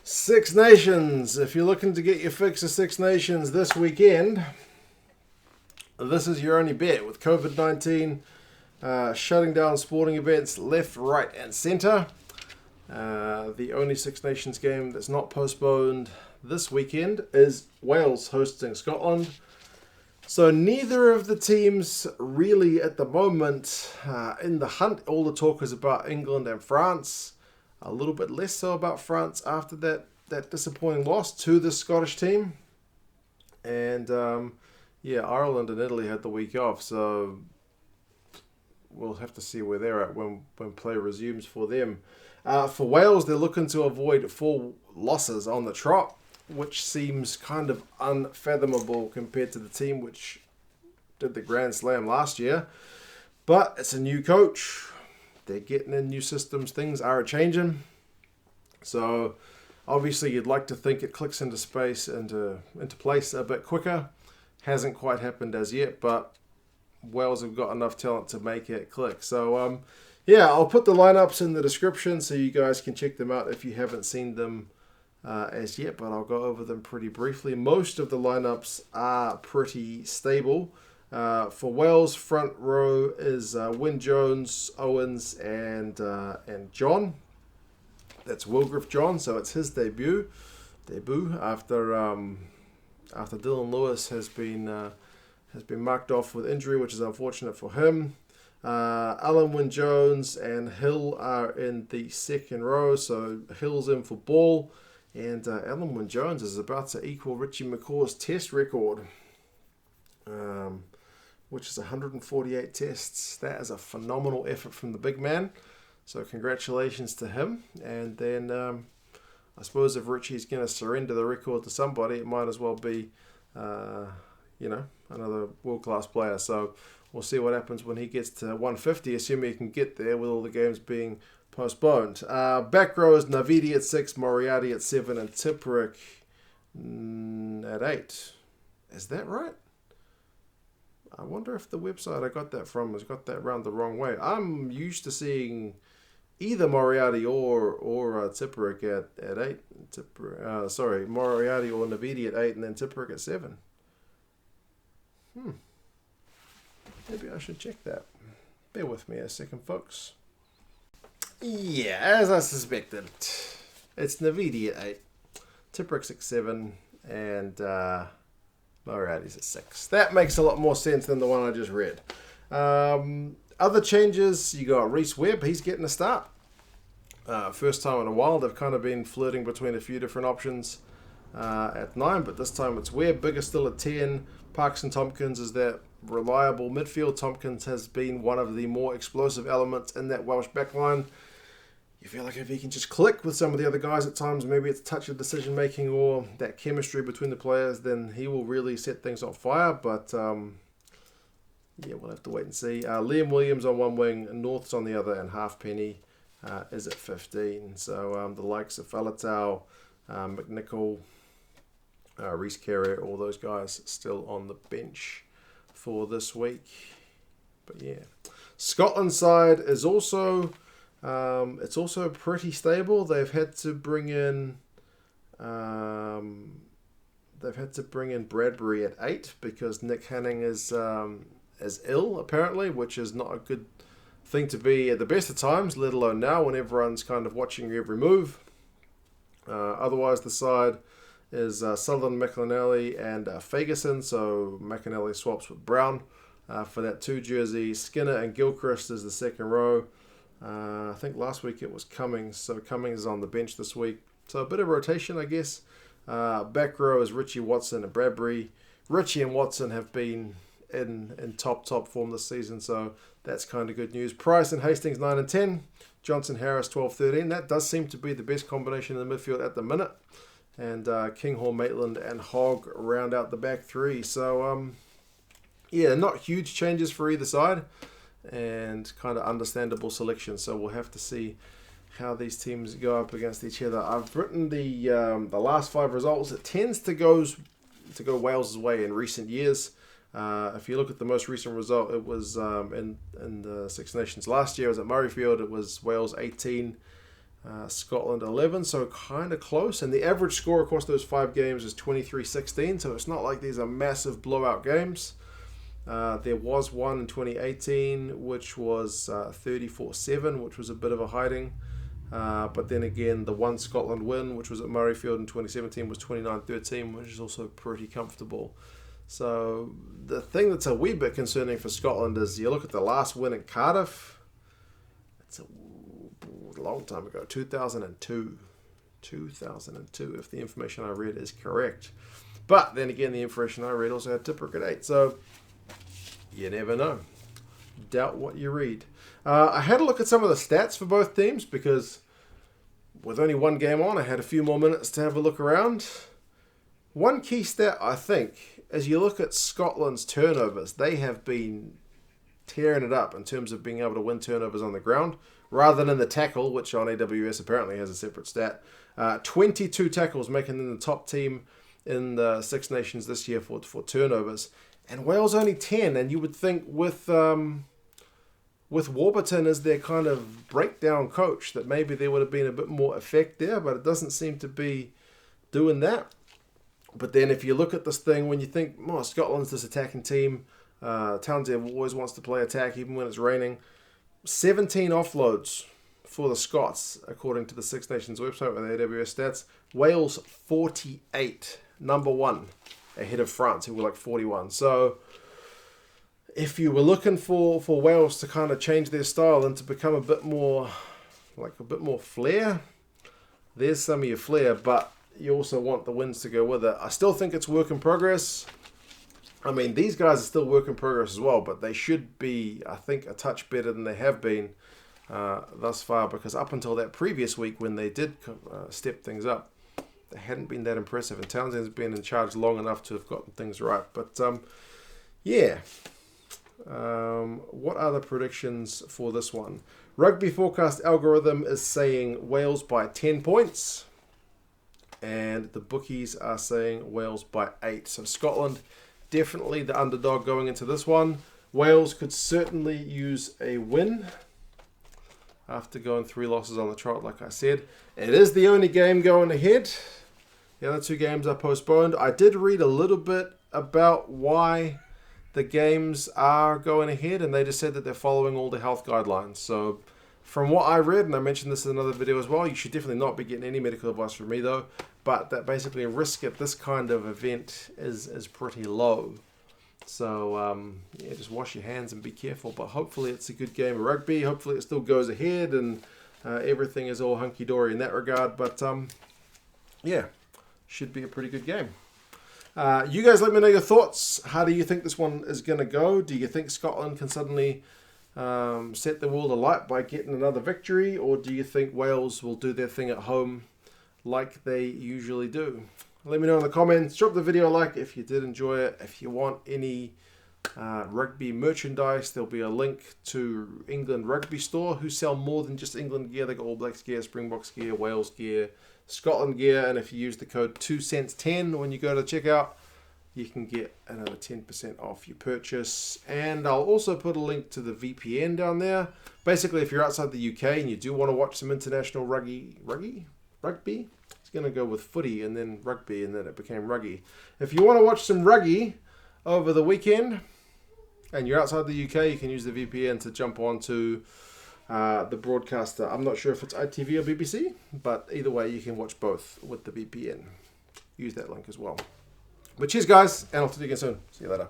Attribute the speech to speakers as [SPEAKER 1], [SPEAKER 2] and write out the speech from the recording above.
[SPEAKER 1] Six Nations. If you're looking to get your fix of Six Nations this weekend, this is your only bet. With COVID-19 shutting down sporting events left, right, and centre, the only Six Nations game that's not postponed this weekend is Wales hosting Scotland. So neither of the teams really at the moment in the hunt. All the talk is about England and France. A little bit less so about France after that disappointing loss to the Scottish team. And Ireland and Italy had the week off, so we'll have to see where they're at when play resumes for them. For Wales, they're looking to avoid 4 losses on the trot, which seems kind of unfathomable compared to the team which did the Grand Slam last year. But it's a new coach. They're getting in new systems. Things are changing. So obviously you'd like to think it clicks into place a bit quicker. Hasn't quite happened as yet, but Wales have got enough talent to make it click. So I'll put the lineups in the description so you guys can check them out if you haven't seen them as yet, but I'll go over them pretty briefly. Most of the lineups are pretty stable. For Wales, front row is Wyn Jones, Owens, and John. That's WillGriff John, so it's his debut after Dylan Lewis has been marked off with injury, which is unfortunate for him. Alun, Wyn Jones, and Hill are in the second row, so Hill's in for ball, and Alun Wyn Jones is about to equal Richie McCaw's test record. Which is 148 tests. That is a phenomenal effort from the big man. So congratulations to him. And then I suppose if Richie's going to surrender the record to somebody, it might as well be, another world-class player. So we'll see what happens when he gets to 150, assuming he can get there with all the games being postponed. Back row is Navidi at 6, Moriarty at 7, and Tipuric at 8. Is that right? I wonder if the website I got that from has got that round the wrong way. I'm used to seeing either Moriarty or Tipuric at 8. Moriarty or Navidi at 8, and then Tipuric at 7. Maybe I should check that. Bear with me a second, folks. Yeah, as I suspected, it's Navidi at 8, Tipuric's at 7, and Moriarty's at 6. That makes a lot more sense than the one I just read. Other changes, you got Rhys Webb. He's getting a start. First time in a while. They've kind of been flirting between a few different options at 9, but this time it's Webb. Biggar still at 10. Parks and Tompkins is that reliable midfield. Tompkins has been one of the more explosive elements in that Welsh backline. You feel like if he can just click with some of the other guys at times, maybe it's a touch of decision making or that chemistry between the players, then he will really set things on fire. But we'll have to wait and see. Liam Williams on one wing, North's on the other, and Halfpenny is at 15. So the likes of Faletau, McNicholl, Rhys, Carre, all those guys still on the bench for this week. But yeah, Scotland's side is also. It's also pretty stable. They've had to bring in Bradbury at 8 because Nick Hanning is ill apparently, which is not a good thing to be at the best of times, let alone now when everyone's kind of watching your every move. Otherwise, the side is Sutherland, McNicholl, and Fagerson. So McNicholl swaps with Brown for that 2 jersey. Skinner and Gilchrist is the second row. I think last week it was Cummings, so Cummings is on the bench this week. So a bit of rotation, I guess. Back row is Richie, Watson, and Bradbury. Richie and Watson have been in top form this season, so that's kind of good news. Price and Hastings 9 and 10. Johnson, Harris 12, 13. That does seem to be the best combination in the midfield at the minute. And Kinghorn, Maitland, and Hogg round out the back 3. So not huge changes for either side. And kind of understandable selection, so we'll have to see how these teams go up against each other. I've written the last 5 results. It tends to go Wales' way in recent years. If you look at the most recent result, it was in the Six Nations last year. It was at Murrayfield. It was Wales 18, Scotland 11, so kind of close. And the average score across those 5 games is 23-16, so it's not like these are massive blowout games. There was one in 2018, which was 34-7, which was a bit of a hiding. But then again, the one Scotland win, which was at Murrayfield in 2017, was 29-13, which is also pretty comfortable. So the thing that's a wee bit concerning for Scotland is you look at the last win at Cardiff. It's a long time ago, 2002, if the information I read is correct. But then again, the information I read also had Tipuric at 8, so you never know. Doubt what you read. I had a look at some of the stats for both teams because with only one game on, I had a few more minutes to have a look around. One key stat, I think, as you look at Scotland's turnovers, they have been tearing it up in terms of being able to win turnovers on the ground, rather than the tackle, which on AWS apparently has a separate stat. 22 tackles, making them the top team in the Six Nations this year for turnovers. And Wales only 10, and you would think with Warburton as their kind of breakdown coach that maybe there would have been a bit more effect there, but it doesn't seem to be doing that. But then if you look at this thing, when you think, oh, Scotland's this attacking team, Townsend always wants to play attack even when it's raining. 17 offloads for the Scots, according to the Six Nations website with AWS stats. Wales 48, number 1, ahead of France, who were like 41. So if you were looking for Wales to kind of change their style and to become a bit more flair, there's some of your flair, but you also want the wins to go with it. I still think it's work in progress. I mean, these guys are still work in progress as well, but they should be, I think, a touch better than they have been thus far, because up until that previous week when they did step things up, they hadn't been that impressive, and Townsend's been in charge long enough to have gotten things right. But, yeah. What are the predictions for this one? Rugby Forecast algorithm is saying Wales by 10 points, and the bookies are saying Wales by 8. So Scotland, definitely the underdog going into this one. Wales could certainly use a win after going 3 losses on the trot, like I said. It is the only game going ahead. The other 2 games are postponed. I did read a little bit about why the games are going ahead, and they just said that they're following all the health guidelines. So from what I read, and I mentioned this in another video as well, you should definitely not be getting any medical advice from me though, but that basically risk at this kind of event is pretty low. So yeah, just wash your hands and be careful, but hopefully it's a good game of rugby. Hopefully it still goes ahead and everything is all hunky-dory in that regard, but yeah, should be a pretty good game. You guys let me know your thoughts. How do you think this one is going to go? Do you think Scotland can suddenly set the world alight by getting another victory? Or do you think Wales will do their thing at home like they usually do? Let me know in the comments. Drop the video a like if you did enjoy it. If you want any rugby merchandise, there'll be a link to England Rugby Store, who sell more than just England gear. They got All Blacks gear, Springboks gear, Wales gear, Scotland gear, and if you use the code 2cents10 when you go to checkout, you can get another 10% off your purchase. And I'll also put a link to the VPN down there. Basically, if you're outside the UK and you do want to watch some international rugby, it's going to go with footy and then rugby, and then it became ruggy. If you want to watch some rugby over the weekend and you're outside the UK, you can use the VPN to jump onto the broadcaster. I'm not sure if it's ITV or BBC, but either way, you can watch both with the VPN. Use that link as well. But cheers, guys, and I'll talk to you again soon. See you later.